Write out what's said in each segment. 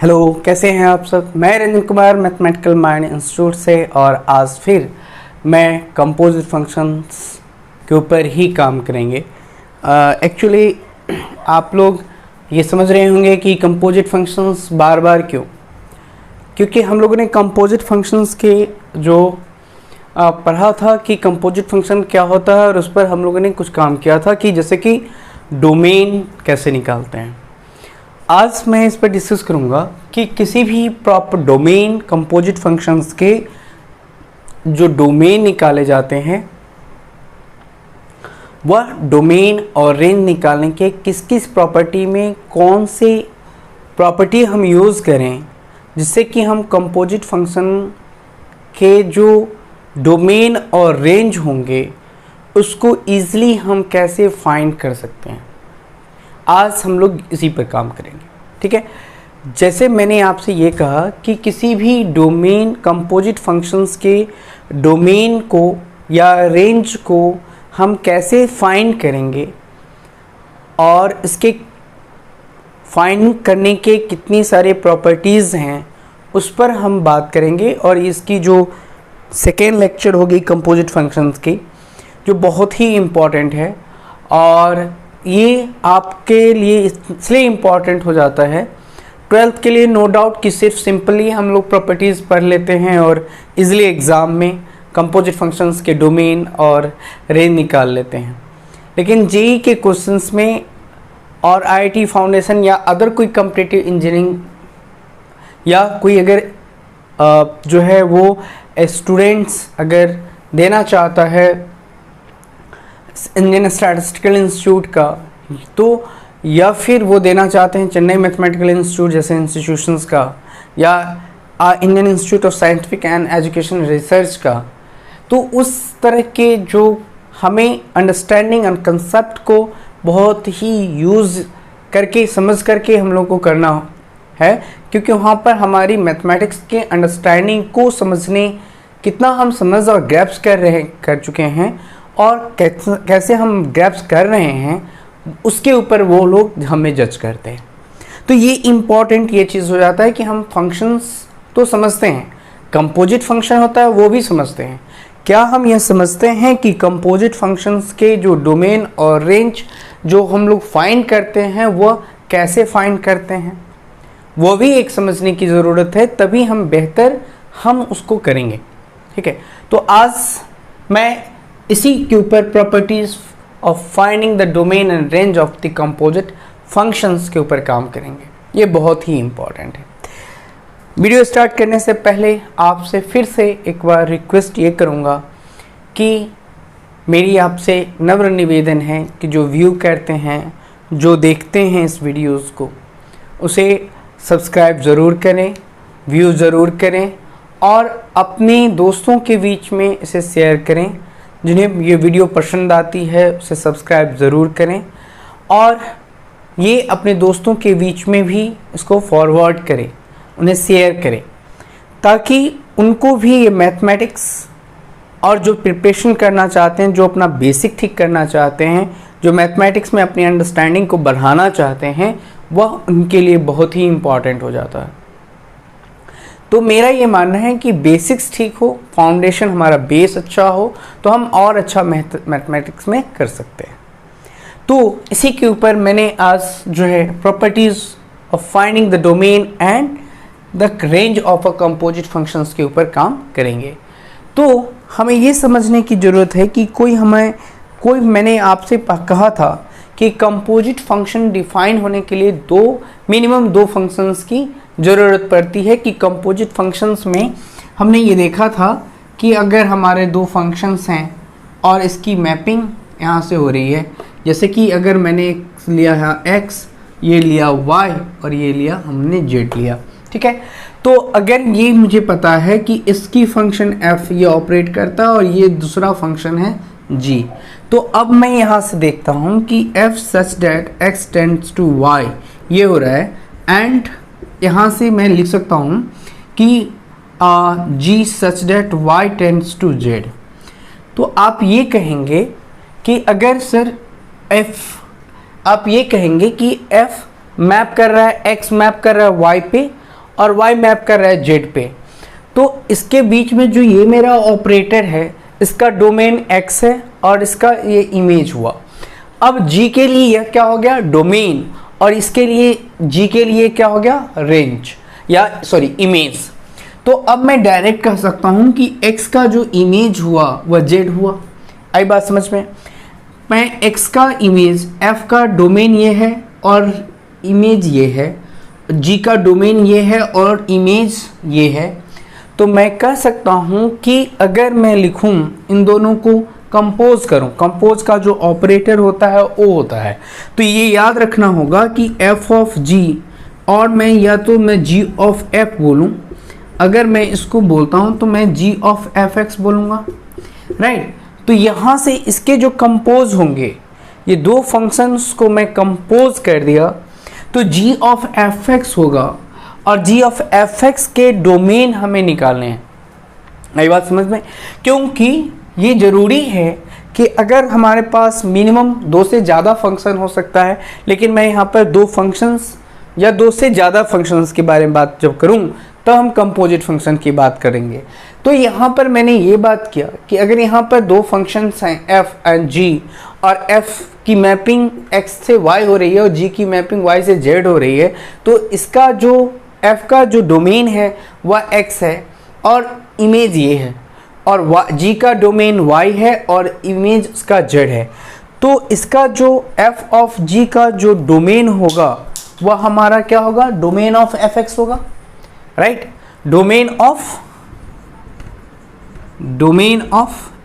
Hello, कैसे हैं आप सब। मैं Ranjan Kumar mathematical mind institute से, और आज फिर मैं कंपोजिट फंक्शंस के ऊपर ही काम करेंगे। एक्चुअली आप लोग ये समझ रहे होंगे कि कंपोजिट फंक्शंस बार बार क्यों, क्योंकि हम लोगों ने कंपोजिट फंक्शंस के जो पढ़ा था कि कंपोजिट फंक्शन क्या होता है, और उस पर हम लोगों ने कुछ काम किया था कि जैसे कि डोमेन कैसे निकालते हैं। आज मैं इस पर डिस्कस करूंगा कि किसी भी प्रॉपर डोमेन कंपोजिट फंक्शंस के जो डोमेन निकाले जाते हैं वह डोमेन और रेंज निकालने के किस किस प्रॉपर्टी में कौन से प्रॉपर्टी हम यूज़ करें जिससे कि हम कंपोजिट फंक्शन के जो डोमेन और रेंज होंगे उसको ईज़िली हम कैसे फाइंड कर सकते हैं। आज हम लोग इसी पर काम करेंगे, ठीक है। जैसे मैंने आपसे ये कहा कि किसी भी डोमेन कंपोजिट फंक्शंस के डोमेन को या रेंज को हम कैसे फाइंड करेंगे और इसके फाइंड करने के कितनी सारे प्रॉपर्टीज़ हैं उस पर हम बात करेंगे। और इसकी जो सेकेंड लेक्चर होगी कंपोजिट फंक्शंस की, जो बहुत ही इम्पॉर्टेंट है, और ये आपके लिए इसलिए इम्पॉर्टेंट हो जाता है 12th के लिए, नो डाउट कि सिर्फ सिंपली हम लोग प्रॉपर्टीज़ पढ़ लेते हैं और इजीली एग्ज़ाम में कंपोजिट फंक्शंस के डोमेन और रेंज निकाल लेते हैं। लेकिन जेईई के क्वेश्चंस में और आईआईटी फाउंडेशन या अदर कोई कॉम्पिटिटिव इंजीनियरिंग या कोई अगर जो है वो स्टूडेंट्स अगर देना चाहता है इंडियन स्टैटिस्टिकल इंस्टीट्यूट का, तो या फिर वो देना चाहते हैं चेन्नई मैथमेटिकल इंस्टीट्यूट जैसे इंस्टीट्यूशंस का, या Indian institute of scientific and education research का, तो उस तरह के जो हमें अंडरस्टैंडिंग एंड कंसेप्ट को बहुत ही यूज़ करके समझ करके हम लोग को करना है, क्योंकि वहाँ पर हमारी मैथमेटिक्स के अंडरस्टैंडिंग को समझने कितना हम समझ और ग्रैप्स कर चुके हैं और कैसे हम ग्रैप्स कर रहे हैं उसके ऊपर वो लोग हमें जज करते हैं। तो ये इम्पॉर्टेंट ये चीज़ हो जाता है कि हम फंक्शंस तो समझते हैं, कंपोजिट फंक्शन होता है वो भी समझते हैं। क्या हम यह समझते हैं कि कंपोजिट फंक्शंस के जो डोमेन और रेंज जो हम लोग फाइंड करते हैं वह कैसे फाइंड करते हैं, वो भी एक समझने की ज़रूरत है, तभी हम उसको करेंगे, ठीक है। तो आज मैं इसी के ऊपर properties of finding the domain and range of the composite functions के ऊपर काम करेंगे। ये बहुत ही इम्पॉर्टेंट है। वीडियो स्टार्ट करने से पहले आपसे फिर से एक बार रिक्वेस्ट ये करूँगा कि मेरी आपसे नम्र निवेदन है कि जो व्यू करते हैं, जो देखते हैं इस वीडियोस को, उसे सब्सक्राइब ज़रूर करें, व्यू ज़रूर करें और अपने दोस्तों के बीच में इसे शेयर करें। जिन्हें ये वीडियो पसंद आती है उसे सब्सक्राइब ज़रूर करें और ये अपने दोस्तों के बीच में भी इसको फॉरवर्ड करें, उन्हें शेयर करें, ताकि उनको भी ये मैथमेटिक्स और जो प्रिपरेशन करना चाहते हैं, जो अपना बेसिक ठीक करना चाहते हैं, जो मैथमेटिक्स में अपनी अंडरस्टैंडिंग को बढ़ाना चाहते हैं, वह उनके लिए बहुत ही इम्पॉर्टेंट हो जाता है। तो मेरा ये मानना है कि बेसिक्स ठीक हो, फाउंडेशन हमारा बेस अच्छा हो, तो हम और अच्छा मैथमेटिक्स में कर सकते हैं। तो इसी के ऊपर मैंने आज जो है properties of finding the domain and the range of a composite functions के ऊपर काम करेंगे। तो हमें ये समझने की ज़रूरत है कि मैंने आपसे कहा था कि कंपोजिट फंक्शन डिफाइन होने के लिए मिनिमम दो फंक्शंस की ज़रूरत पड़ती है। कि कंपोजिट फंक्शंस में हमने ये देखा था कि अगर हमारे दो फंक्शंस हैं और इसकी मैपिंग यहाँ से हो रही है, जैसे कि अगर मैंने लिया है x, ये लिया y और ये लिया हमने z लिया, ठीक है। तो अगर ये मुझे पता है कि इसकी फंक्शन f ये ऑपरेट करता है और ये दूसरा फंक्शन है g, तो अब मैं यहाँ से देखता हूँ कि f such that x tends to y ये हो रहा है, एंड यहाँ से मैं लिख सकता हूँ कि g such that y tends to z। तो आप ये कहेंगे कि अगर सर आप ये कहेंगे कि f मैप कर रहा है, x मैप कर रहा है y पे, और y मैप कर रहा है z पे, तो इसके बीच में जो ये मेरा ऑपरेटर है इसका डोमेन x है और इसका ये इमेज हुआ। अब g के लिए यह क्या हो गया, डोमेन, और इसके लिए g के लिए क्या हो गया, रेंज या सॉरी इमेज। तो अब मैं डायरेक्ट कह सकता हूं कि x का जो इमेज हुआ वह z हुआ। आई बात समझ में? मैं x का इमेज, f का डोमेन ये है और इमेज ये है, g का डोमेन ये है और इमेज ये है, तो मैं कह सकता हूं कि अगर मैं लिखूं इन दोनों को कंपोज करूं, कंपोज का जो ऑपरेटर होता है वो होता है, तो ये याद रखना होगा कि f ऑफ g, और मैं या तो मैं g ऑफ f बोलूं, अगर मैं इसको बोलता हूं तो मैं g ऑफ fx बोलूँगा, राइट। तो यहाँ से इसके जो कंपोज होंगे, ये दो फंक्शंस को मैं कंपोज कर दिया तो g ऑफ fx होगा, और g ऑफ fx के डोमेन हमें निकालने हैं। नई बात समझ में? क्योंकि ये ज़रूरी है कि अगर हमारे पास मिनिमम 2 से ज़्यादा फंक्शन हो सकता है, लेकिन मैं यहाँ पर 2 फंक्शंस या 2 से ज़्यादा फंक्शंस के बारे में बात जब करूँ तो हम कंपोजिट फंक्शन की बात करेंगे। तो यहाँ पर मैंने ये बात किया कि अगर यहाँ पर 2 फंक्शंस हैं f एंड g, और f की मैपिंग x से y हो रही है और g की मैपिंग y से z हो रही है, तो इसका जो f का जो डोमेन है वह x है और इमेज ये है, और g का डोमेन y है और इमेज उसका z है। तो इसका जो f ऑफ g का जो डोमेन होगा वह हमारा क्या होगा, डोमेन ऑफ fx होगा, right. Domain of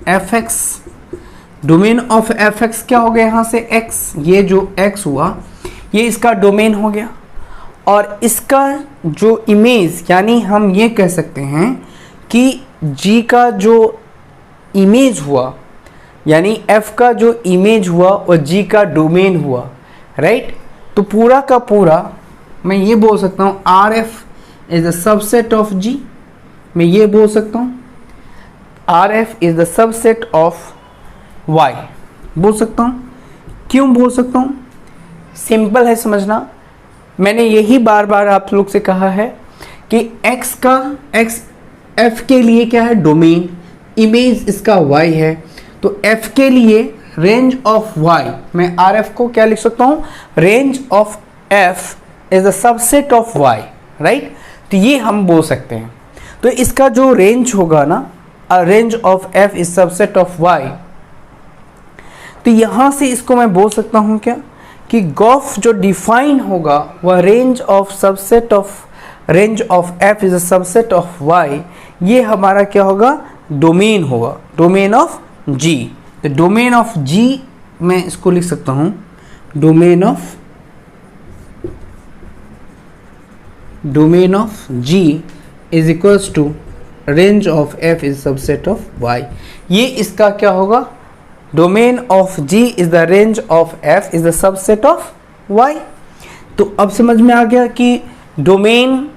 fx, domain of fx क्या हो गया, यहाँ से x, ये जो x हुआ ये इसका डोमेन हो गया, और इसका जो इमेज, यानी हम ये कह सकते हैं कि g का जो इमेज हुआ, यानी f का जो इमेज हुआ और g का डोमेन हुआ, राइट। तो पूरा का पूरा मैं ये बोल सकता हूँ RF is the subset of g, मैं ये बोल सकता हूँ RF is the subset of y, बोल सकता हूँ। क्यों बोल सकता हूँ? सिंपल है समझना, मैंने यही बार बार आप लोग से कहा है कि x का f के लिए क्या है, डोमेन, इमेज इसका y है, तो f के लिए रेंज ऑफ y, मैं RF को क्या लिख सकता हूँ, range of f is the subset of y, right. तो ये हम बोल सकते हैं। तो इसका जो रेंज होगा ना, range of f is subset of y, तो यहाँ से इसको मैं बोल सकता हूँ क्या, कि गॉफ जो डिफाइन होगा वह range of subset of, range of f is a subset of y, ये हमारा क्या होगा, डोमेन होगा, डोमेन ऑफ g। तो डोमेन ऑफ g मैं इसको लिख सकता हूँ, domain of g is equals to range of f is subset of y, ये इसका क्या होगा, domain of g is the range of f is the subset of y। तो अब समझ में आ गया कि डोमेन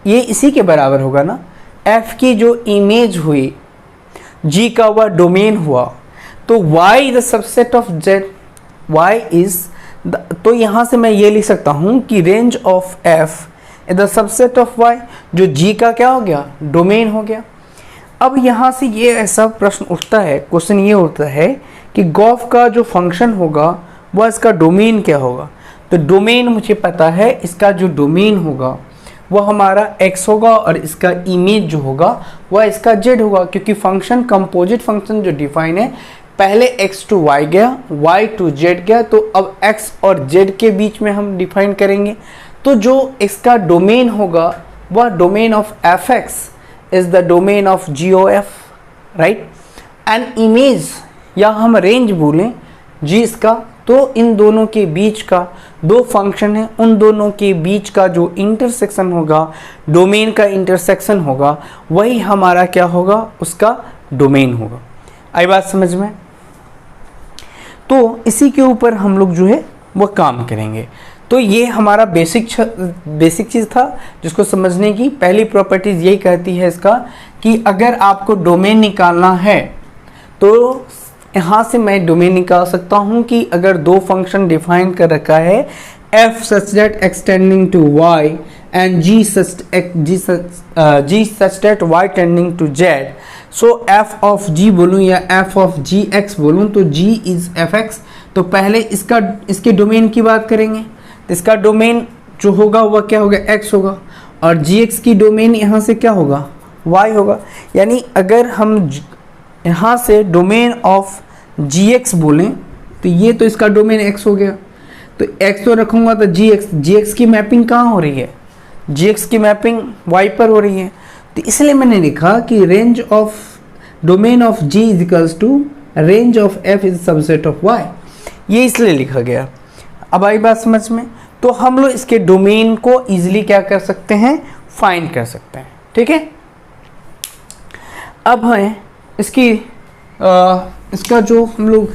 ये इसी के बराबर होगा ना, f की जो इमेज हुई, g का वह डोमेन हुआ, तो y is the subset of z, y is तो यहाँ से मैं ये लिख सकता हूँ कि range of f is the subset of y, जो g का क्या हो गया, डोमेन हो गया। अब यहाँ से ये ऐसा प्रश्न उठता है, क्वेश्चन ये उठता है कि गॉफ का जो फंक्शन होगा वह इसका डोमेन क्या होगा। तो डोमेन मुझे पता है, इसका जो डोमेन होगा वह हमारा x होगा और इसका इमेज जो होगा वह इसका z होगा, क्योंकि फंक्शन कंपोजिट फंक्शन जो डिफाइन है, पहले x टू y गया, y टू z गया, तो अब x और z के बीच में हम डिफाइन करेंगे। तो जो इसका डोमेन होगा वह domain of fx is the domain of g of f, right. And image या हम रेंज बोलें g इसका, तो इन दोनों के बीच का 2 फंक्शन है, उन दोनों के बीच का जो इंटरसेक्शन होगा, डोमेन का इंटरसेक्शन होगा, वही हमारा क्या होगा, उसका डोमेन होगा। आई बात समझ में? तो इसी के ऊपर हम लोग जो है वो काम करेंगे। तो ये हमारा बेसिक चीज़ था जिसको समझने की पहली प्रॉपर्टीज यही कहती है इसका, कि अगर आपको डोमेन निकालना है तो यहाँ से मैं डोमेन निकाल सकता हूँ कि अगर 2 फंक्शन डिफाइन कर रखा है f such that extending to y and g such that y tending to z, so f of g बोलूँ या f of gx बोलूँ तो g is fx। तो पहले इसके डोमेन की बात करेंगे, तो इसका डोमेन जो होगा वह क्या होगा, x होगा, और gx की डोमेन यहाँ से क्या होगा, y होगा। यानी अगर हम यहाँ से डोमेन ऑफ gx बोलें तो ये तो इसका डोमेन x हो गया, तो x तो रखूँगा तो gx की मैपिंग कहाँ हो रही है, gx की मैपिंग y पर हो रही है। तो इसलिए मैंने लिखा कि range of domain of g is equals to range of f is subset of y, ये इसलिए लिखा गया। अब आई बात समझ में। तो हम लोग इसके डोमेन को इजीली क्या कर सकते हैं, फाइंड कर सकते हैं, ठीक है। अब हमें इसका जो हम लोग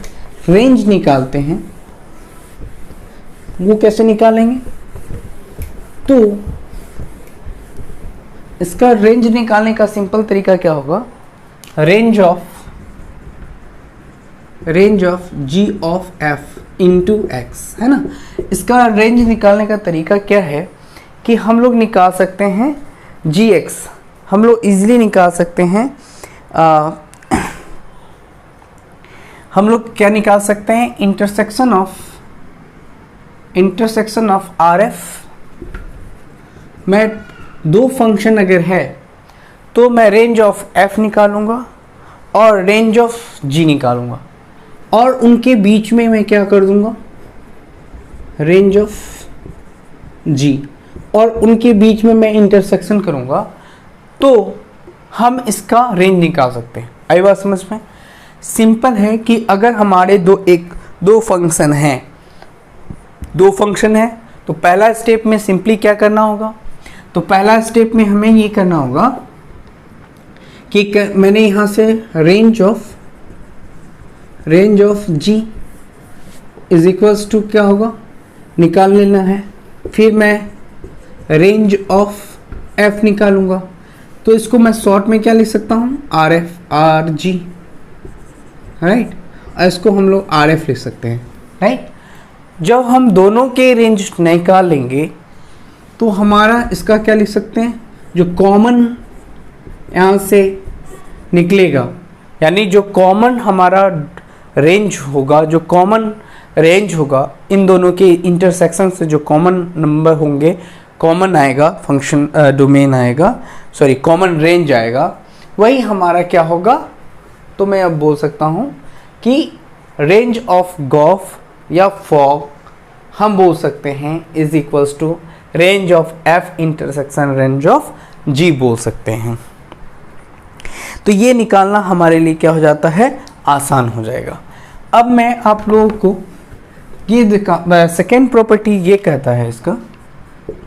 रेंज निकालते हैं वो कैसे निकालेंगे, तो इसका रेंज निकालने का सिंपल तरीका क्या होगा, range of g of f into x, है ना। इसका रेंज निकालने का तरीका क्या है कि हम लोग निकाल सकते हैं gx, हम लोग इजीली निकाल सकते हैं, हम लोग क्या निकाल सकते हैं, इंटरसेक्शन ऑफ RF में दो फंक्शन अगर है तो मैं रेंज ऑफ f निकालूंगा और रेंज ऑफ g निकालूंगा, और उनके बीच में मैं क्या कर दूंगा, रेंज ऑफ g, और उनके बीच में मैं इंटरसेक्शन करूंगा, तो हम इसका रेंज निकाल सकते हैं। आई बात समझ में। सिंपल है कि अगर हमारे दो फंक्शन हैं तो पहला स्टेप में सिंपली क्या करना होगा, तो पहला स्टेप में हमें ये करना होगा कि मैंने यहाँ से range of g is equals to क्या होगा, निकाल लेना है। फिर मैं रेंज ऑफ f निकालूंगा, तो इसको मैं शॉर्ट में क्या लिख सकता हूँ, RG, राइट, और इसको हम लोग RF लिख सकते हैं, राइट। जब हम दोनों के रेंज निकाल लेंगे तो हमारा इसका क्या लिख सकते हैं, जो कॉमन यहाँ से निकलेगा, यानी जो कॉमन हमारा रेंज होगा, इन दोनों के इंटरसेक्शन से जो कॉमन नंबर होंगे, कॉमन आएगा फंक्शन, डोमेन आएगा, सॉरी कॉमन रेंज आएगा, वही हमारा क्या होगा। तो मैं अब बोल सकता हूँ कि रेंज ऑफ गॉफ या फॉग हम बोल सकते हैं is equals to range of f intersection range of g बोल सकते हैं। तो ये निकालना हमारे लिए क्या हो जाता है, आसान हो जाएगा। अब मैं आप लोगों को ये सेकेंड प्रॉपर्टी ये कहता है इसका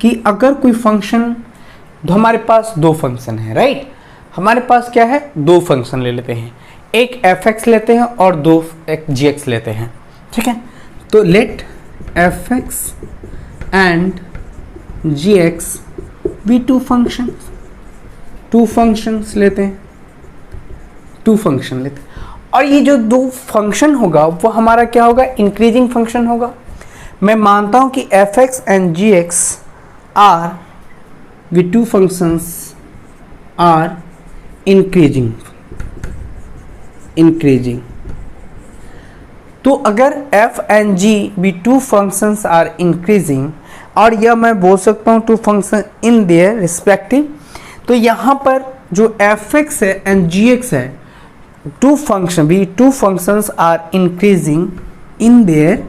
कि अगर कोई फंक्शन, हमारे पास दो फंक्शन है, राइट, हमारे पास क्या है, दो फंक्शन ले लेते हैं, एक fx लेते हैं और दो एक gx लेते हैं, ठीक है। तो लेट fx एंड gx भी टू फंक्शंस लेते हैं, और ये जो दो फंक्शन होगा वो हमारा क्या होगा, इंक्रीजिंग फंक्शन होगा। मैं मानता हूं कि fx and gx are we two functions are increasing. तो अगर f एंड g भी टू फंक्शंस आर इंक्रीजिंग, और यह मैं बोल सकता हूँ two function in their respective, तो यहाँ पर जो fx है एंड gx है, two functions are increasing in their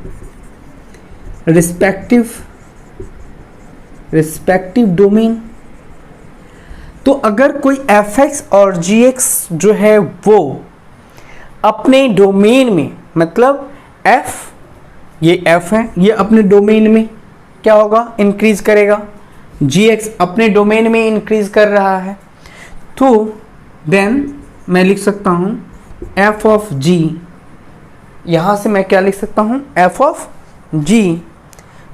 respective domain. तो अगर कोई fx और gx जो है वो अपने डोमेन में, मतलब ये f है, ये अपने डोमेन में क्या होगा, इंक्रीज करेगा, gx अपने डोमेन में इंक्रीज कर रहा है, तो देन मैं लिख सकता हूँ f ऑफ g, यहाँ से मैं क्या लिख सकता हूँ, f ऑफ g,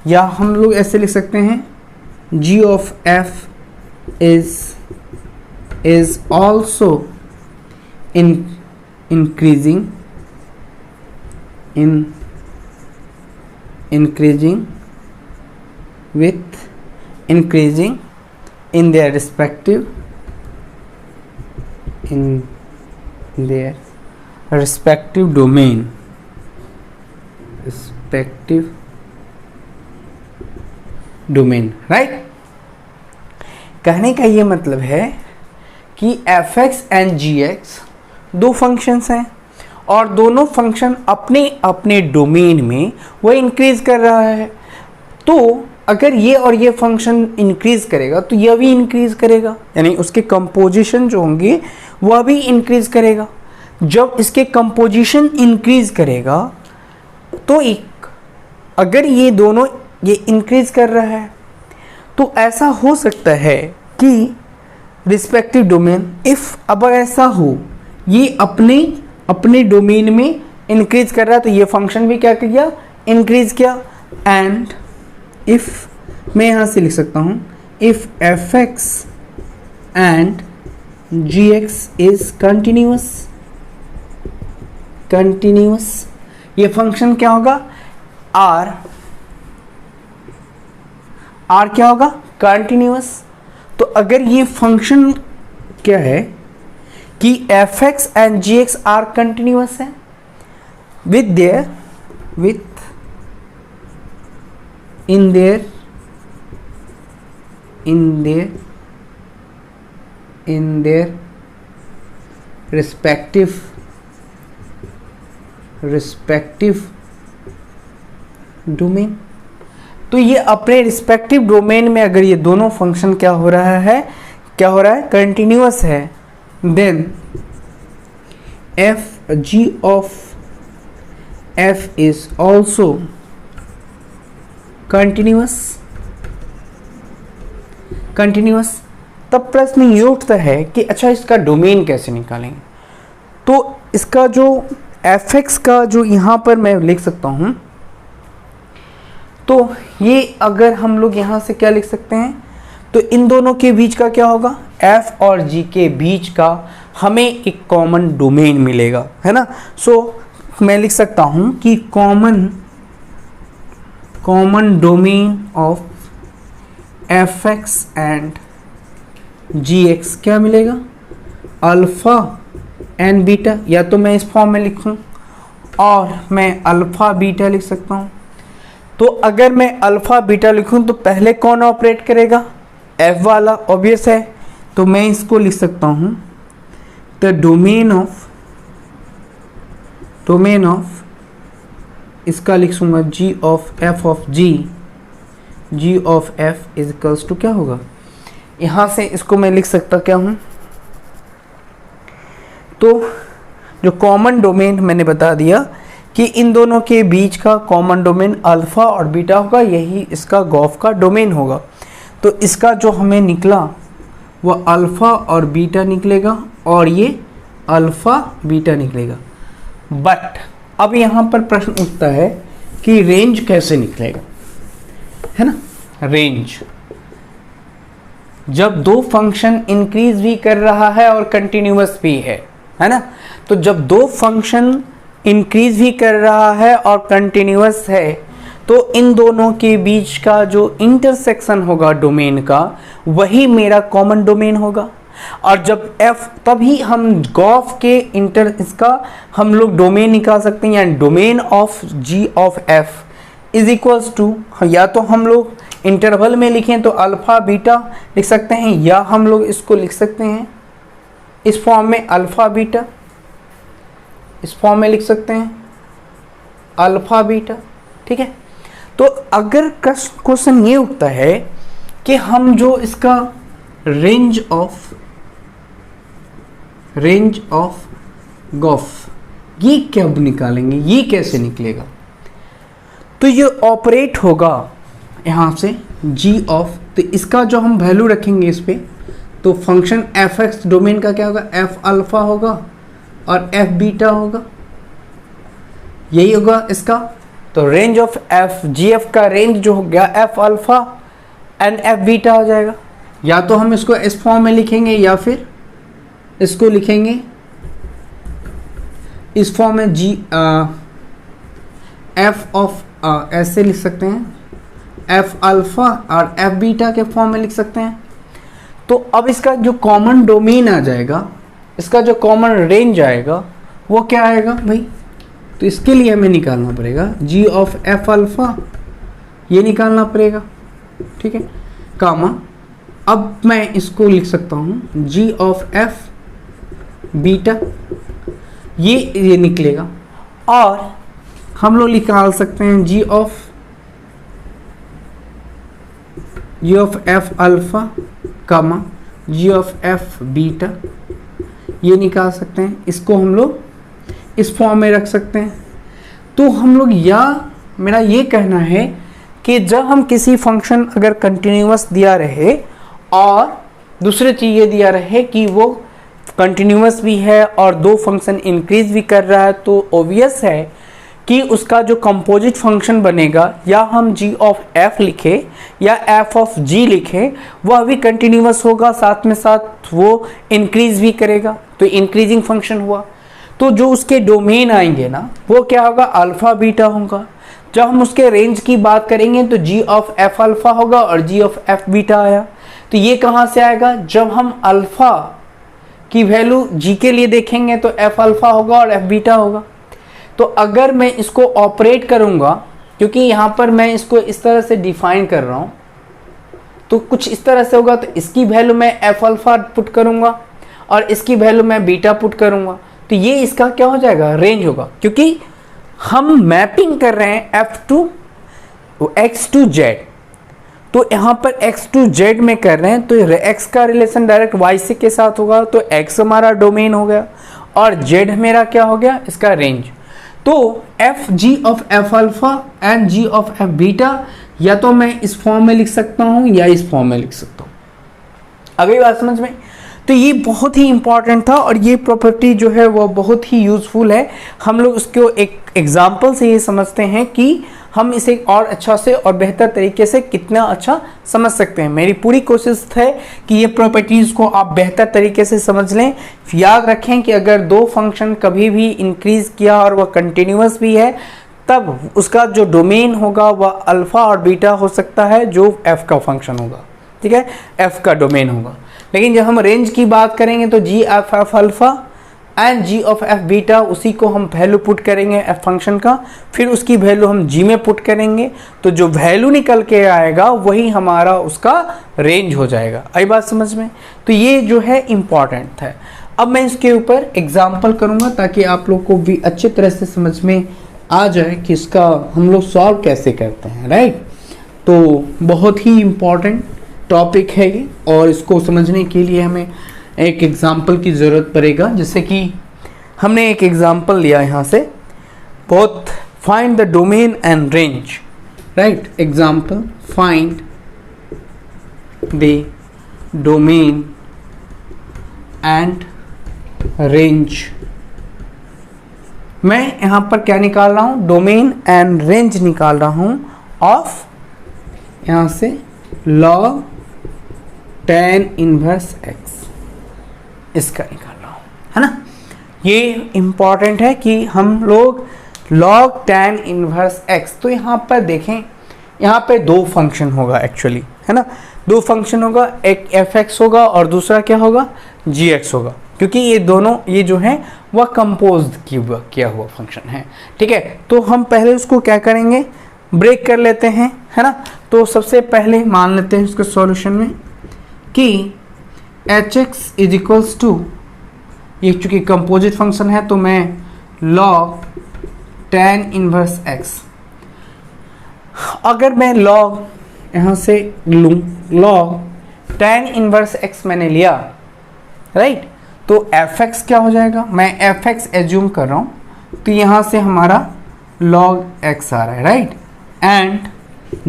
या हम लोग ऐसे लिख सकते हैं g of f is also increasing with increasing in their respective domain, right. कहने का ये मतलब है कि fx एंड gx दो फंक्शंस हैं और दोनों फंक्शन अपने अपने डोमेन में वो इंक्रीज कर रहा है। तो अगर ये और ये फंक्शन इंक्रीज करेगा तो यह भी इंक्रीज करेगा, यानी उसके कंपोजिशन जो होंगे वह भी इंक्रीज करेगा। जब इसके कंपोजिशन इंक्रीज करेगा तो एक अगर ये दोनों ये इंक्रीज कर रहा है तो ऐसा हो सकता है कि रिस्पेक्टिव डोमेन, इफ अब ऐसा हो ये अपने अपने डोमेन में इंक्रीज कर रहा है तो ये फंक्शन भी क्या किया, इंक्रीज किया। एंड इफ मैं यहाँ से लिख सकता हूँ if fx and gx is continuous, ये फंक्शन क्या होगा, r क्या होगा, कंटिन्यूअस। तो अगर ये फंक्शन क्या है कि fx and gx are continuous है within their respective domain. तो ये अपने रिस्पेक्टिव डोमेन में अगर ये दोनों फंक्शन क्या हो रहा है कंटिन्यूअस है, then f g of f is also continuous। तब प्रश्न ये उठता है कि अच्छा इसका डोमेन कैसे निकालेंगे। तो इसका जो fx का जो यहाँ पर मैं लिख सकता हूँ, तो ये अगर हम लोग यहाँ से क्या लिख सकते हैं, तो इन दोनों के बीच का क्या होगा, f और g के बीच का हमें एक कॉमन डोमेन मिलेगा, है ना। सो मैं लिख सकता हूँ कि common domain of fx and gx क्या मिलेगा, अल्फा एंड बीटा। या तो मैं इस फॉर्म में लिखूं और मैं अल्फा बीटा लिख सकता हूं। तो अगर मैं अल्फा बीटा लिखूं तो पहले कौन ऑपरेट करेगा, f वाला, ऑब्वियस है। तो मैं इसको लिख सकता हूं द डोमेन ऑफ इसका लिखूंगा g of f of g of f is equals to क्या होगा, यहाँ से इसको मैं लिख सकता क्या हूँ, तो जो कॉमन डोमेन मैंने बता दिया कि इन दोनों के बीच का कॉमन डोमेन अल्फ़ा और बीटा होगा, यही इसका गॉफ का डोमेन होगा। तो इसका जो हमें निकला वह अल्फ़ा और बीटा निकलेगा और ये अल्फ़ा बीटा निकलेगा। बट अब यहाँ पर प्रश्न उठता है कि रेंज कैसे निकलेगा, है ना। रेंज जब दो फंक्शन इंक्रीज भी कर रहा है और कंटिन्यूअस भी है ना। तो जब दो फंक्शन इंक्रीज भी कर रहा है और कंटिन्यूअस है तो इन दोनों के बीच का जो इंटरसेक्शन होगा डोमेन का वही मेरा कॉमन डोमेन होगा। और जब f तभी हम गॉफ के इसका हम लोग डोमेन निकाल सकते हैं, यानी domain of g of f is equals to, या तो हम लोग इंटरवल में लिखें तो अल्फ़ा बीटा लिख सकते हैं, या हम लोग इसको लिख सकते हैं इस फॉर्म में अल्फ़ा बीटा, इस फॉर्म में लिख सकते हैं अल्फ़ा बीटा, ठीक है। तो अगर क्वेश्चन ये उठता है कि हम जो इसका रेंज ऑफ गॉफ ये कब निकालेंगे, ये कैसे निकलेगा, तो ये ऑपरेट होगा यहाँ से g ऑफ, तो इसका जो हम वैल्यू रखेंगे इस पे, तो फंक्शन fx डोमेन का क्या होगा, f अल्फ़ा होगा और f बीटा होगा, यही होगा इसका। तो रेंज ऑफ f gf का रेंज जो हो गया f alpha and f beta हो जाएगा। या तो हम इसको इस फॉर्म में लिखेंगे या फिर इसको लिखेंगे इस फॉर्म में g f ऑफ ऐसे लिख सकते हैं f अल्फ़ा और f बीटा के फॉर्म में लिख सकते हैं। तो अब इसका जो कॉमन डोमेन आ जाएगा, इसका जो कॉमन रेंज आएगा वो क्या आएगा भाई? तो इसके लिए हमें निकालना पड़ेगा g ऑफ f अल्फा, ये निकालना पड़ेगा, ठीक है, कामा। अब मैं इसको लिख सकता हूँ g ऑफ f बीटा, ये निकलेगा। और हम लोग निकाल सकते हैं g of f alpha comma g of f beta, ये निकाल सकते हैं। इसको हम लोग इस फॉर्म में रख सकते हैं। तो हम लोग, या मेरा ये कहना है कि जब हम किसी फंक्शन अगर कंटिन्यूअस दिया रहे और दूसरी चीज़ ये दिया रहे कि वो कंटिन्यूअस भी है और दो फंक्शन इंक्रीज भी कर रहा है, तो ऑब्वियस है कि उसका जो कंपोजिट फंक्शन बनेगा, या हम g ऑफ f लिखे या f ऑफ g लिखे, वह भी कंटिन्यूअस होगा, साथ में साथ वो इंक्रीज भी करेगा, तो इंक्रीजिंग फंक्शन हुआ। तो जो उसके डोमेन आएंगे ना, वो क्या होगा? अल्फा बीटा होगा। जब हम उसके रेंज की बात करेंगे तो g ऑफ f अल्फा होगा और g ऑफ f बीटा आया। तो ये कहाँ से आएगा? जब हम अल्फा की वैल्यू g के लिए देखेंगे तो f अल्फा होगा और f बीटा होगा। तो अगर मैं इसको ऑपरेट करूँगा, क्योंकि यहाँ पर मैं इसको इस तरह से डिफाइन कर रहा हूँ, तो कुछ इस तरह से होगा। तो इसकी वैल्यू मैं f अल्फा पुट करूँगा और इसकी वैल्यू मैं बीटा पुट करूँगा, तो ये इसका क्या हो जाएगा? रेंज होगा, क्योंकि हम मैपिंग कर रहे हैं f to x to z। तो यहाँ पर x टू z में कर रहे हैं, तो x का रिलेशन डायरेक्ट y से के साथ होगा, तो x हमारा डोमेन हो गया और z मेरा क्या हो गया? इसका रेंज। तो f g of f alpha and g of f beta, या तो मैं इस फॉर्म में लिख सकता हूँ या इस फॉर्म में लिख सकता हूँ। अगली बात समझ में? तो ये बहुत ही इंपॉर्टेंट था और ये प्रॉपर्टी जो है वो बहुत ही यूज़फुल है। हम लोग उसको एक एग्जाम्पल से ये समझते हैं कि हम इसे और अच्छा से और बेहतर तरीके से कितना अच्छा समझ सकते हैं। मेरी पूरी कोशिश है कि ये प्रॉपर्टीज़ को आप बेहतर तरीके से समझ लें। याद रखें कि अगर दो फंक्शन कभी भी इंक्रीज़ किया और वह कंटिन्यूअस भी है, तब उसका जो डोमेन होगा वह अल्फ़ा और बीटा हो सकता है, जो f का फंक्शन होगा, ठीक है, f का डोमेन होगा। लेकिन जब हम रेंज की बात करेंगे तो g of f alpha and g of f beta, उसी को हम वैल्यू पुट करेंगे f फंक्शन का, फिर उसकी वैल्यू हम g में पुट करेंगे, तो जो वैल्यू निकल के आएगा वही हमारा उसका रेंज हो जाएगा। आई बात समझ में? तो ये जो है इम्पॉर्टेंट है। अब मैं इसके ऊपर एग्जाम्पल करूँगा ताकि आप लोग को भी अच्छी तरह से समझ में आ जाए कि इसका हम लोग सॉल्व कैसे करते हैं, राइट। तो बहुत ही इम्पॉर्टेंट टॉपिक है ये, और इसको समझने के लिए हमें एक एग्जाम्पल की ज़रूरत पड़ेगा। जैसे कि हमने एक एग्जाम्पल लिया यहाँ से, बहुत find the domain and range, right. Example, find the domain and range. मैं यहाँ पर क्या निकाल रहा हूँ? डोमेन एंड रेंज निकाल रहा हूँ ऑफ, यहाँ से log tan इनवर्स x, इसका निकाल रहा हूँ, है ना। ये इम्पॉर्टेंट है कि हम लोग log tan इनवर्स x, तो यहाँ पर देखें, यहाँ पे दो फंक्शन होगा एक्चुअली, है ना। दो फंक्शन होगा, एक fx होगा और दूसरा क्या होगा? gx होगा, क्योंकि ये दोनों, ये जो है वह कंपोज किया हुआ फंक्शन है, ठीक है। तो हम पहले उसको क्या करेंगे? ब्रेक कर लेते हैं, है ना। तो सबसे पहले मान लेते हैं उसके सॉल्यूशन में कि hx इज इक्वल्स टू, ये चूँकि कंपोजिट फंक्शन है तो मैं log tan इनवर्स x, अगर मैं log यहाँ से लूँ, log tan इनवर्स x मैंने लिया, राइट, तो fx क्या हो जाएगा? मैं fx एज्यूम कर रहा हूँ, तो यहाँ से हमारा log x आ रहा है, राइट, एंड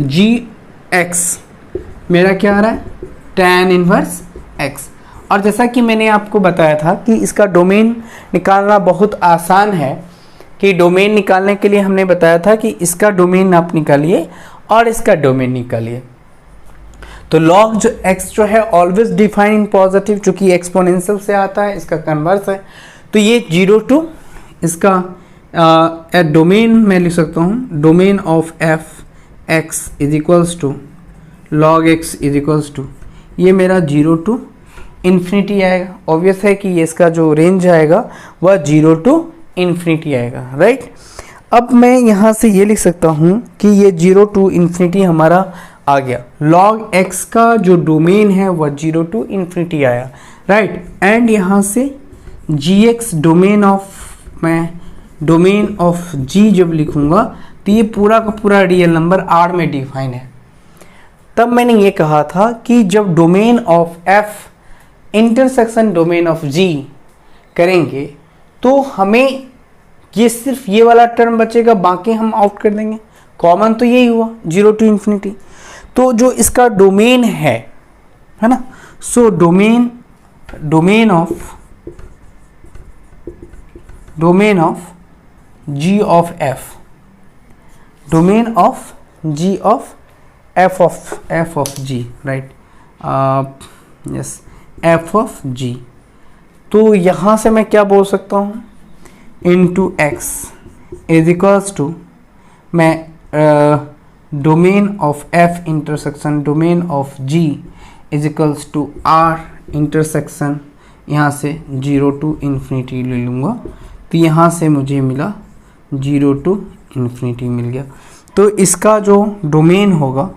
gx मेरा क्या आ रहा है? tan inverse x। और जैसा कि मैंने आपको बताया था कि इसका डोमेन निकालना बहुत आसान है, कि डोमेन निकालने के लिए हमने बताया था कि इसका डोमेन आप निकालिए और इसका डोमेन निकालिए। तो log जो x जो है ऑलवेज डिफाइन इन पॉजिटिव, चूँकि एक्सपोनेंशियल से आता है, इसका कन्वर्स है, तो ये 0 टू इसका डोमेन मैं लिख सकता हूँ, domain of f x is equals to log x is equals to, ये मेरा 0 टू इन्फिनिटी आएगा। ऑब्वियस है कि ये इसका जो रेंज आएगा वह 0 टू इन्फिनिटी आएगा, राइट। अब मैं यहाँ से ये लिख सकता हूँ कि ये 0 टू इन्फिनिटी हमारा आ गया। लॉग एक्स का जो डोमेन है वह 0 टू इन्फिनिटी आया, राइट। एंड यहाँ से G X domain of G जब लिखूंगा तो ये पूरा का पूरा रियल नंबर आर में डिफाइन है। तब मैंने ये कहा था कि जब domain of F intersection domain of G करेंगे तो हमें ये सिर्फ ये वाला टर्म बचेगा, बाकी हम आउट कर देंगे। कॉमन तो यही हुआ 0 टू इन्फिनिटी। तो जो इसका डोमेन है ना, so domain of G of F, domain of G of F of G, right, yes, F of G. तो यहाँ से मैं क्या बोल सकता हूँ, into X is equals to, मैं domain of F intersection domain of G is equals to R intersection यहाँ से 0 टू इन्फिनिटी ले लूँगा। तो यहाँ से मुझे मिला 0 टू इन्फिनिटी मिल गया। तो इसका जो डोमेन होगा,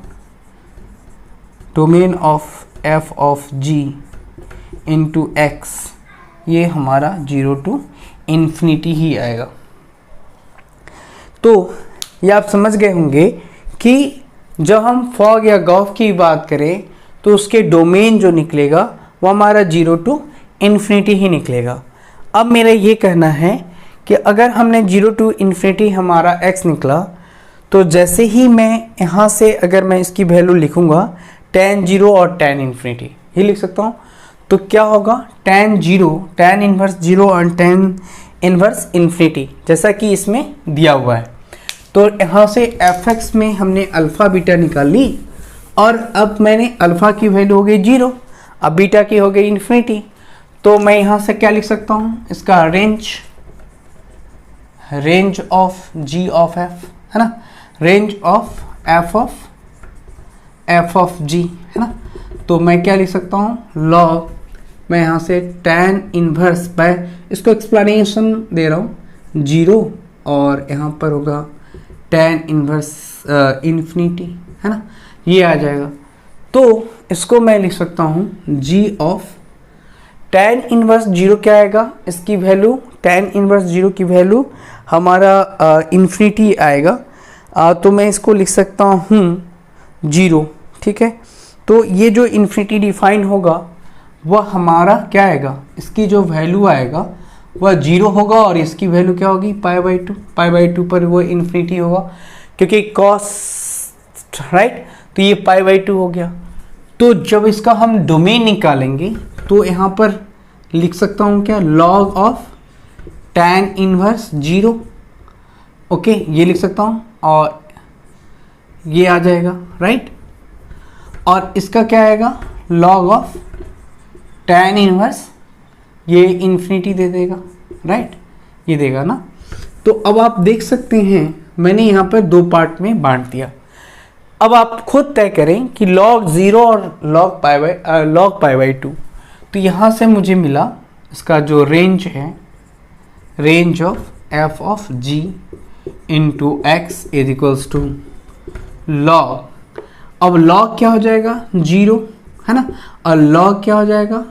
domain of F of G into X, ये हमारा 0 टू इन्फिनिटी ही आएगा। तो ये आप समझ गए होंगे कि जब हम फॉग या गॉफ की बात करें तो उसके डोमेन जो निकलेगा वो हमारा 0 टू इन्फिनिटी ही निकलेगा। अब मेरा ये कहना है कि अगर हमने 0 टू इन्फिनिटी हमारा x निकला, तो जैसे ही मैं यहाँ से अगर मैं इसकी वैल्यू लिखूँगा tan 0 और tan इन्फिनिटी ही लिख सकता हूँ, तो क्या होगा, tan 0 tan इनवर्स 0 और tan इनवर्स इन्फिनिटी, जैसा कि इसमें दिया हुआ है। तो यहाँ से fx में हमने अल्फ़ा बीटा निकाल ली और अब मैंने अल्फ़ा की वैल्यू हो गई 0, अब बीटा की हो गई इन्फिनिटी। तो मैं यहाँ से क्या लिख सकता हूँ, इसका range of g of f है ना, range of f of g है ना। तो मैं क्या लिख सकता हूँ, लॉग, मैं यहाँ से tan इनवर्स बाय, इसको एक्सप्लेनेशन दे रहा हूँ, 0 और यहाँ पर होगा tan इनवर्स इन्फिनिटी है ना, ये आ जाएगा। तो इसको मैं लिख सकता हूँ g ऑफ tan इनवर्स 0 क्या आएगा, इसकी वैल्यू tan इनवर्स 0 की वैल्यू हमारा इन्फिनिटी आएगा। तो मैं इसको लिख सकता हूँ 0, ठीक है। तो ये जो इन्फिनिटी डिफाइन होगा वह हमारा क्या आएगा, इसकी जो वैल्यू आएगा वह 0 होगा और इसकी वैल्यू क्या होगी, पाई2 पर वो इन्फिनिटी होगा क्योंकि कॉस, राइट। तो ये पाई2 हो गया। तो जब इसका हम डोमेन निकालेंगे तो यहाँ पर लिख सकता हूँ क्या, log of tan inverse 0, okay, ये लिख सकता हूँ और ये आ जाएगा, राइट। और इसका क्या आएगा, लॉग ऑफ tan इनवर्स, ये इन्फिनिटी दे देगा, राइट, ये देगा ना। तो अब आप देख सकते हैं मैंने यहाँ पर 2 पार्ट में बांट दिया। अब आप खुद तय करें कि log 0 और log पाई2। तो यहाँ से मुझे मिला इसका जो रेंज है, range of f of g into X is equals to log, अब log क्या हो जाएगा, 0 है ना, और log क्या हो जाएगा,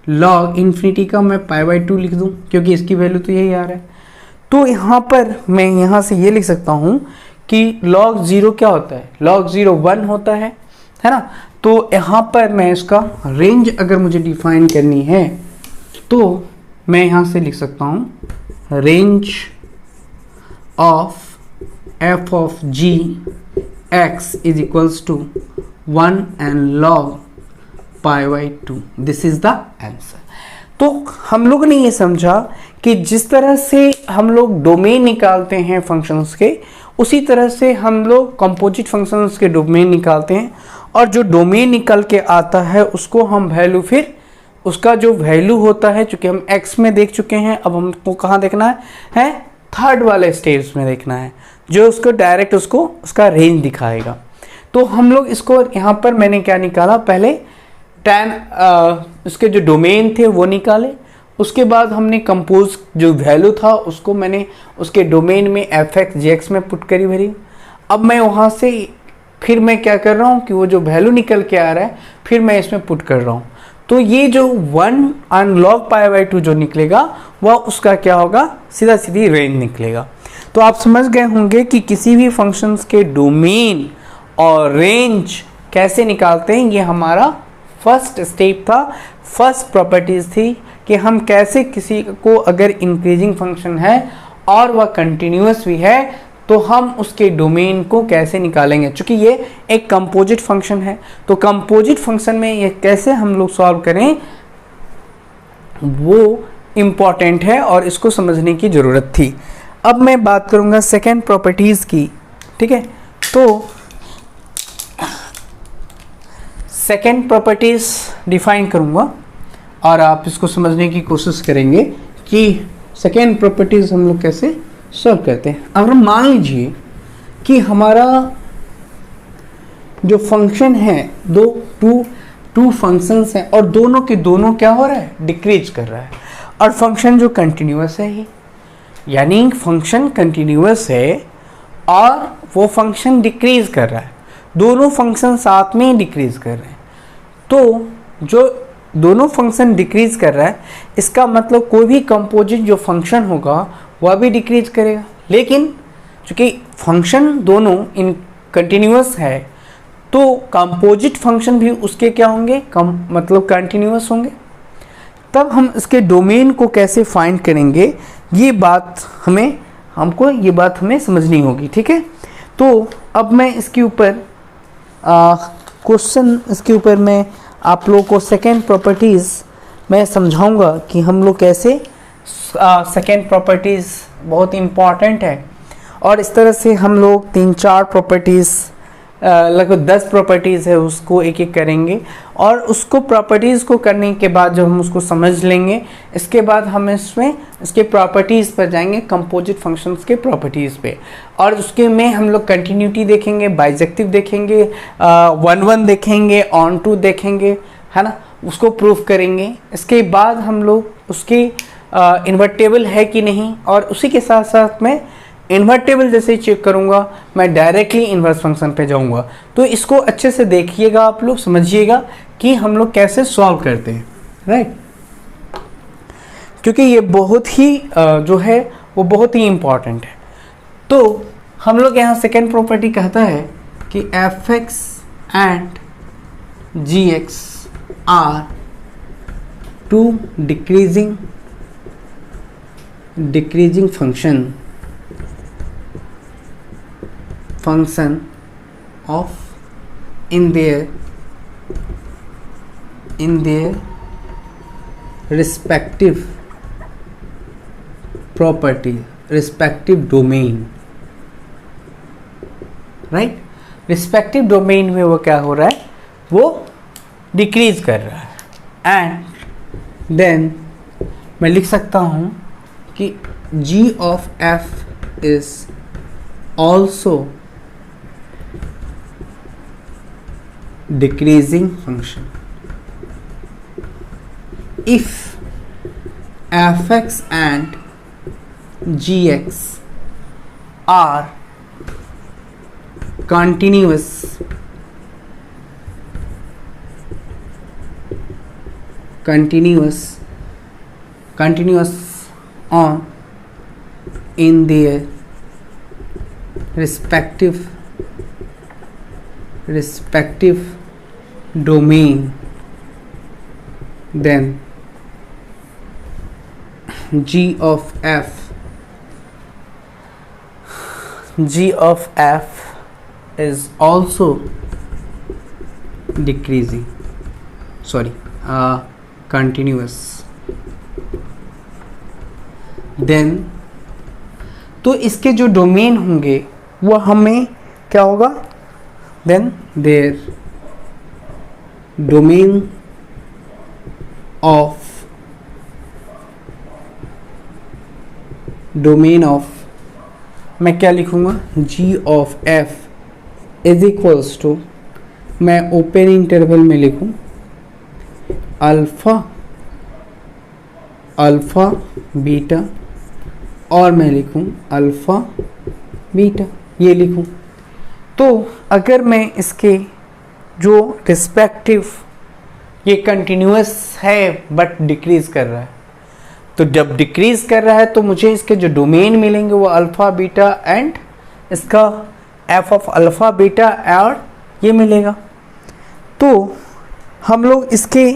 log इन्फिनिटी का मैं पाई2 लिख दूं क्योंकि इसकी वैल्यू तो यही आ रहा है। तो यहाँ पर मैं यहाँ से ये लिख सकता हूँ कि log 0 क्या होता है, log 0 1 होता है ना। तो यहाँ पर मैं इसका रेंज अगर मुझे डिफाइन करनी है तो मैं यहाँ से लिख सकता हूँ range of f of g x is equals to 1 and log पाई2, दिस इज द आंसर। तो हम लोग ने ये समझा कि जिस तरह से हम लोग डोमेन निकालते हैं फंक्शंस के, उसी तरह से हम लोग कंपोजिट फंक्शंस के डोमेन निकालते हैं और जो डोमेन निकल के आता है उसको हम वैल्यू, फिर उसका जो वैल्यू होता है, चूँकि हम x में देख चुके हैं, अब हमको कहाँ देखना है, थर्ड वाले स्टेज में देखना है जो उसको डायरेक्ट उसका रेंज दिखाएगा। तो हम लोग इसको यहाँ पर मैंने क्या निकाला, पहले tan उसके जो डोमेन थे वो निकाले। उसके बाद हमने कंपोज जो वैल्यू था उसको मैंने उसके डोमेन में fx gx में पुट करी भरी। अब मैं वहाँ से फिर मैं क्या कर रहा हूँ कि वो जो वैल्यू निकल के आ रहा है फिर मैं इसमें पुट कर रहा हूँ। तो ये जो 1 log π/2 जो निकलेगा वह उसका क्या होगा, सीधा सीधी रेंज निकलेगा। तो आप समझ गए होंगे कि किसी भी फंक्शंस के डोमेन और रेंज कैसे निकालते हैं। ये हमारा फर्स्ट स्टेप था, फर्स्ट प्रॉपर्टीज थी कि हम कैसे किसी को अगर इंक्रीजिंग फंक्शन है और वह कंटिन्यूअस भी है तो हम उसके डोमेन को कैसे निकालेंगे। चूंकि ये एक कंपोजिट फंक्शन है तो कंपोजिट फंक्शन में ये कैसे हम लोग सॉल्व करें वो इम्पॉर्टेंट है और इसको समझने की ज़रूरत थी। अब मैं बात करूंगा सेकेंड प्रॉपर्टीज़ की, ठीक है। तो सेकेंड प्रॉपर्टीज़ डिफाइन करूंगा और आप इसको समझने की कोशिश करेंगे कि सेकेंड प्रॉपर्टीज़ हम लोग कैसे सॉल्व करते हैं। अगर मान लीजिए कि हमारा जो फंक्शन है टू फंक्शंस हैं और दोनों के दोनों क्या हो रहा है, डिक्रीज कर रहा है, और फंक्शन जो कंटिन्यूअस है ही, यानी फंक्शन कंटिन्यूअस है और वो फंक्शन डिक्रीज कर रहा है, दोनों फंक्शन साथ में ही डिक्रीज कर रहे हैं। तो जो दोनों फंक्शन डिक्रीज कर रहा है इसका मतलब कोई भी कंपोजिट जो फंक्शन होगा वह भी डिक्रीज करेगा। लेकिन चूंकि फंक्शन दोनों इन कंटिन्यूअस है तो कंपोजिट फंक्शन भी उसके क्या होंगे, मतलब कंटिन्यूअस होंगे। तब हम इसके डोमेन को कैसे फाइंड करेंगे ये बात हमें समझनी होगी, ठीक है। तो अब मैं इसके ऊपर क्वेश्चन इसके ऊपर मैं आप लोगों को सेकेंड प्रॉपर्टीज़ मैं समझाऊंगा कि हम लोग कैसे सेकेंड प्रॉपर्टीज़ बहुत इम्पॉर्टेंट है। और इस तरह से हम लोग 3-4 प्रॉपर्टीज़ लगभग 10 प्रॉपर्टीज़ है उसको एक एक करेंगे और उसको प्रॉपर्टीज़ को करने के बाद जब हम उसको समझ लेंगे इसके बाद हम इसमें इसके प्रॉपर्टीज़ पर जाएंगे, कंपोजिट फंक्शंस के प्रॉपर्टीज़ पे, और उसके में हम लोग कंटिन्यूटी देखेंगे, बाइजेक्टिव देखेंगे, 1-1 देखेंगे, ऑन टू देखेंगे, है ना, उसको प्रूफ करेंगे। इसके बाद हम लोग उसके इन्वर्टेबल है कि नहीं, और उसी के साथ साथ में इन्वर्टेबल जैसे ही चेक करूंगा मैं डायरेक्टली इन्वर्स फंक्शन पे जाऊंगा। तो इसको अच्छे से देखिएगा, आप लोग समझिएगा कि हम लोग कैसे सॉल्व करते हैं, राइट। क्योंकि ये बहुत ही जो है वो बहुत ही इम्पॉर्टेंट है। तो हम लोग यहाँ सेकेंड प्रॉपर्टी कहता है कि fx and gx are two decreasing function of in their respective property, respective domain, right। respective domain में वो क्या हो रहा है, वो डिक्रीज कर रहा है। एंड देन मैं लिख सकता हूँ कि g of f is also decreasing function if fx and gx are continuous on in their respective domain, then g of f is also decreasing, continuous। then तो इसके जो डोमेन होंगे वो हमें क्या होगा, देन देयर डोमेन ऑफ मैं क्या लिखूंगा, g of f is equals to, मैं ओपन इंटरवल में लिखूं अल्फ़ा अल्फ़ा बीटा, और मैं लिखूं अल्फ़ा बीटा, ये लिखूं। तो अगर मैं इसके जो रिस्पेक्टिव, ये कंटिन्यूअस है बट डिक्रीज कर रहा है, तो जब डिक्रीज कर रहा है तो मुझे इसके जो डोमेन मिलेंगे वो अल्फ़ा बीटा एंड इसका एफ ऑफ अल्फ़ा बीटा और ये मिलेगा। तो हम लोग इसके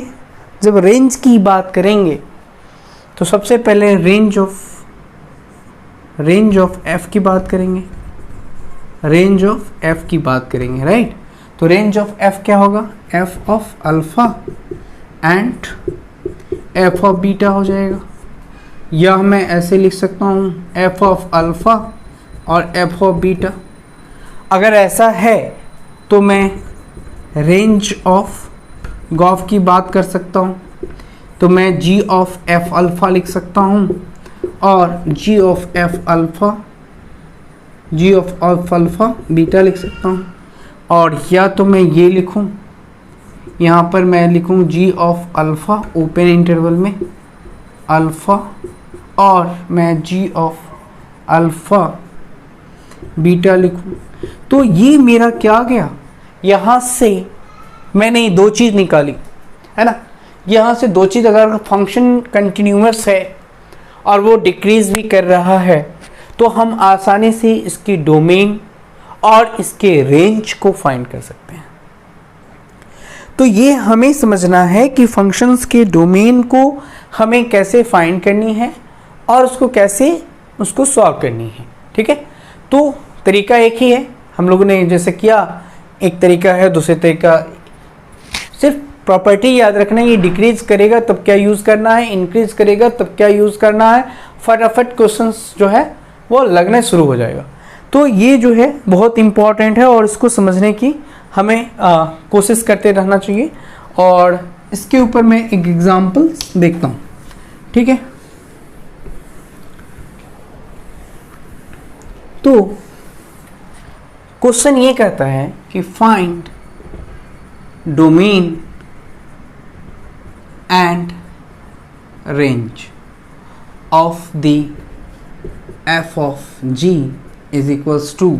जब रेंज की बात करेंगे तो सबसे पहले रेंज ऑफ एफ की बात करेंगे, रेंज ऑफ एफ की बात करेंगे, राइट। तो रेंज ऑफ एफ क्या होगा, F of alpha and F of beta हो जाएगा, या मैं ऐसे लिख सकता हूँ एफ ऑफ अल्फ़ा और एफ ऑफ बीटा। अगर ऐसा है तो मैं रेंज ऑफ गॉफ की बात कर सकता हूँ, तो मैं जी ऑफ एफ अल्फ़ा लिख सकता हूँ और जी ऑफ एफ अल्फ़ा बीटा लिख सकता हूँ। और या तो मैं ये लिखूँ, यहाँ पर मैं लिखूँ जी ऑफ अल्फ़ा ओपन इंटरवल में अल्फ़ा, और मैं जी ऑफ अल्फ़ा बीटा लिखूँ। तो ये मेरा क्या गया, यहाँ से मैंने दो चीज़ निकाली है ना, यहाँ से दो चीज़, अगर फंक्शन कंटिन्यूअस है और वो डिक्रीज भी कर रहा है तो हम आसानी से इसकी डोमेन और इसके रेंज को फाइंड कर सकते हैं। तो ये हमें समझना है कि फंक्शंस के डोमेन को हमें कैसे फाइंड करनी है और उसको कैसे उसको सॉल्व करनी है, ठीक है। तो तरीका एक ही है, हम लोगों ने जैसे किया, एक तरीका है, दूसरे तरीका, सिर्फ प्रॉपर्टी याद रखना है, ये डिक्रीज करेगा तब क्या यूज़ करना है, इंक्रीज करेगा तब क्या यूज़ करना है, फटाफट क्वेश्चंस जो है वो लगने शुरू हो जाएगा। तो ये जो है बहुत इम्पॉर्टेंट है और इसको समझने की हमें कोशिश करते रहना चाहिए। और इसके ऊपर मैं एक एग्जांपल देखता हूँ, ठीक है। तो क्वेश्चन ये कहता है कि find domain and range of the F of G is equals to,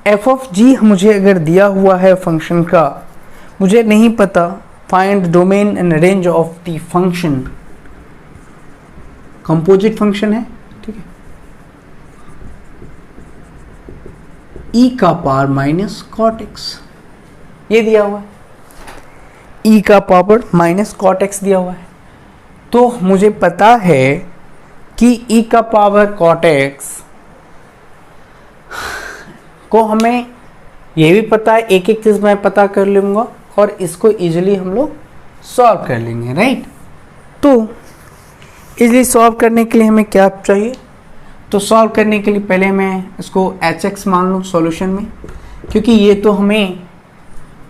F of G मुझे अगर दिया हुआ है फंक्शन का, मुझे नहीं पता, find domain and range of the function, composite function है, ठीक है, ई का पावर माइनस कॉट एक्स, ये दिया हुआ है, ई का पावर माइनस कॉट एक्स दिया हुआ है। तो मुझे पता है कि ई का पावर कॉट एक्स को हमें ये भी पता है, एक एक चीज़ मैं पता कर लूँगा और इसको इजीली हम लोग सॉल्व कर लेंगे, राइट। तो इजीली सॉल्व करने के लिए हमें क्या चाहिए, तो सॉल्व करने के लिए पहले मैं इसको एच एक्स मान लूँ सॉल्यूशन में, क्योंकि ये तो हमें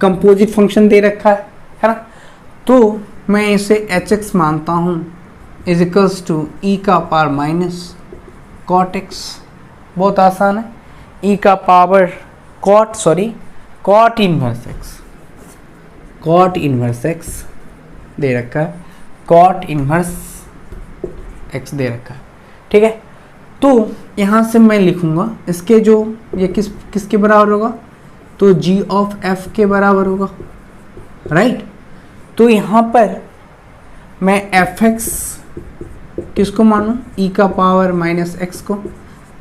कंपोजिट फंक्शन दे रखा है ना। तो मैं इसे एच एक्स मानता हूँ इज इक्वल्स टू ई का पावर माइनस कॉट एक्स, बहुत आसान है, ई का पावर कॉट इनवर्स एक्स दे रखा है, कॉट इनवर्स एक्स दे रखा है, ठीक है। तो यहाँ से मैं लिखूँगा इसके जो ये किसके बराबर होगा, तो जी ऑफ एफ के बराबर होगा, राइट। तो यहाँ पर मैं एफ एक्स किसको मानूँ, ई का पावर माइनस एक्स को,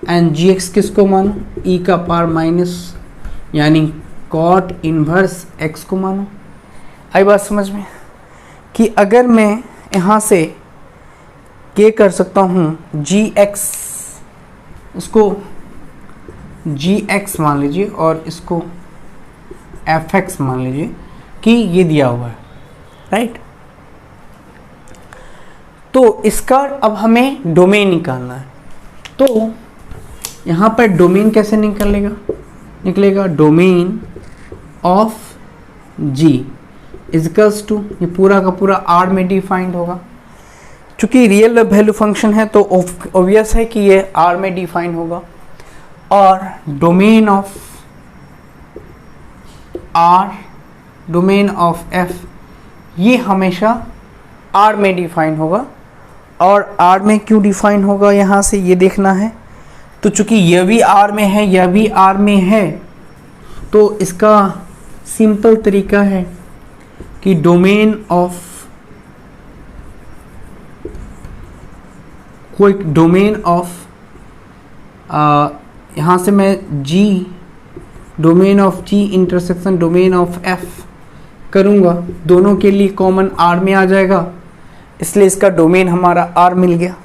एंड जी एक्स किसको मानूँ, ई का पावर माइनस यानी कॉट इनवर्स एक्स को मानूँ। आई बात समझ में कि अगर मैं यहाँ से क्या कर सकता हूँ, जी एक्स, इसको जी एक्स मान लीजिए और इसको एफ एक्स मान लीजिए कि ये दिया हुआ है, राइट। तो इसका अब हमें डोमेन निकालना है। तो यहाँ पर डोमेन कैसे निकलेगा, domain of G is equals to, ये पूरा का पूरा आर में डिफाइंड होगा, चूँकि रियल वैल्यू फंक्शन है तो ऑब्वियस है कि ये आर में डिफाइन होगा। और domain of R, domain of F, ये हमेशा आर में डिफाइन होगा, और आर में क्यों डिफाइन होगा यहाँ से ये देखना है। तो चूंकि यह भी आर में है, यह भी आर में है, तो इसका सिंपल तरीका है कि डोमेन ऑफ कोई डोमेन ऑफ यहाँ से मैं G domain of G intersection domain of F करूँगा, दोनों के लिए कॉमन आर में आ जाएगा, इसलिए इसका डोमेन हमारा आर मिल गया।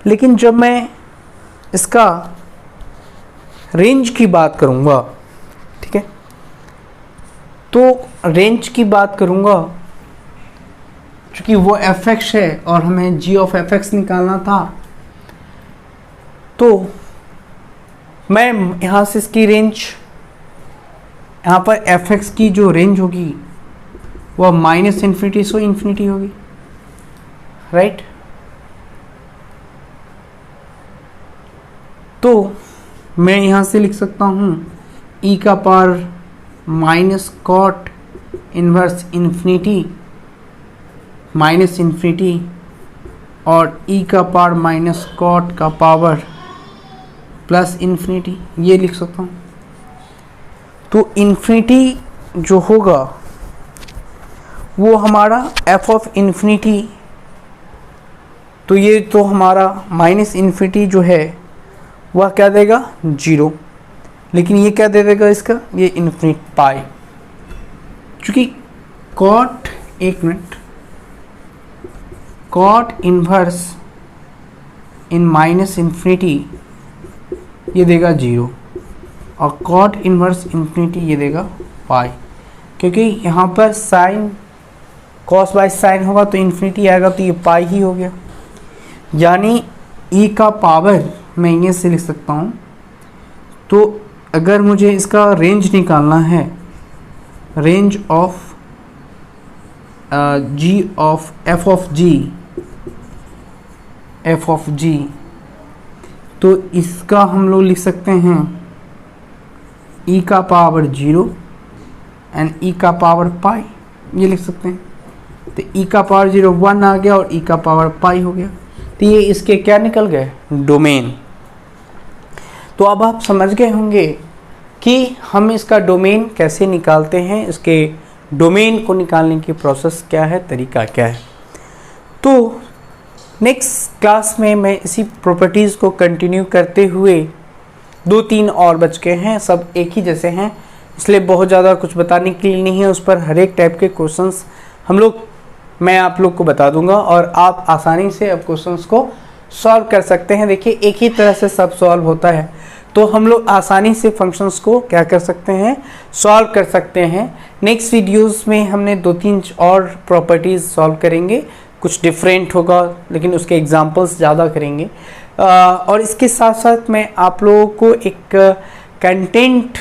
लेकिन जब मैं इसका रेंज की बात करूँगा, ठीक है, तो रेंज की बात करूँगा, चूँकि वो एफ एक्स है और हमें जी ऑफ एफ एक्स निकालना था, तो मैं यहाँ से इसकी रेंज, यहाँ पर एफ एक्स की जो रेंज होगी वह माइनस इन्फिनिटी से इन्फिनिटी होगी, राइट। तो मैं यहाँ से लिख सकता हूँ e का power minus cot inverse infinity minus infinity और e का पावर माइनस कॉट का पावर प्लस इन्फिनिटी, ये लिख सकता हूँ। तो इन्फिनिटी जो होगा वो हमारा f ऑफ इन्फिनिटी, तो ये तो हमारा माइनस इन्फिनिटी जो है वह क्या देगा 0, लेकिन ये क्या दे देगा इसका, ये इन्फिनिट पाई। चूँकि कॉट, एक मिनट, कॉट इन्वर्स इन माइनस इन्फिनिटी ये देगा 0 और कॉट इन्वर्स इन्फिनिटी ये देगा पाई, क्योंकि यहाँ पर साइन कॉस बाय साइन होगा तो इन्फिनिटी आएगा, तो ये पाई ही हो गया। यानी e का पावर मैं ये से लिख सकता हूँ। तो अगर मुझे इसका रेंज निकालना है, range of g of f of g, तो इसका हम लोग लिख सकते हैं e का पावर 0 एंड e का पावर पाई, ये लिख सकते हैं। तो e का पावर 0 1 आ गया और e का पावर पाई हो गया, तो ये इसके क्या निकल गए, डोमेन। तो अब आप समझ गए होंगे कि हम इसका डोमेन कैसे निकालते हैं, इसके डोमेन को निकालने की प्रोसेस क्या है, तरीका क्या है। तो नेक्स्ट क्लास में मैं इसी प्रॉपर्टीज़ को कंटिन्यू करते हुए, 2-3 और बच के हैं, सब एक ही जैसे हैं, इसलिए बहुत ज़्यादा कुछ बताने के लिए नहीं है। उस पर हर एक टाइप के क्वेश्चंस मैं आप लोग को बता दूंगा और आप आसानी से अब क्वेश्चंस को सॉल्व कर सकते हैं। देखिए एक ही तरह से सब सॉल्व होता है, तो हम लोग आसानी से फंक्शंस को क्या कर सकते हैं, सॉल्व कर सकते हैं। नेक्स्ट वीडियोस में हमने 2-3 और प्रॉपर्टीज़ सॉल्व करेंगे, कुछ डिफरेंट होगा लेकिन उसके एग्जांपल्स ज़्यादा करेंगे। और इसके साथ साथ मैं आप लोगों को एक कंटेंट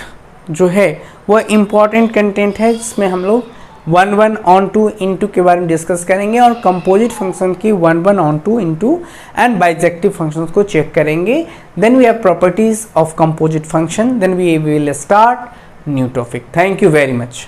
जो है वह इम्पॉर्टेंट कंटेंट है, जिसमें हम लोग 1 on 2 into के बारे में डिस्कस करेंगे और कंपोजिट फंक्शन की 1 on 2 into and bijective functions को चेक करेंगे। Then we have properties of composite function, then we will start new topic. Thank you very much.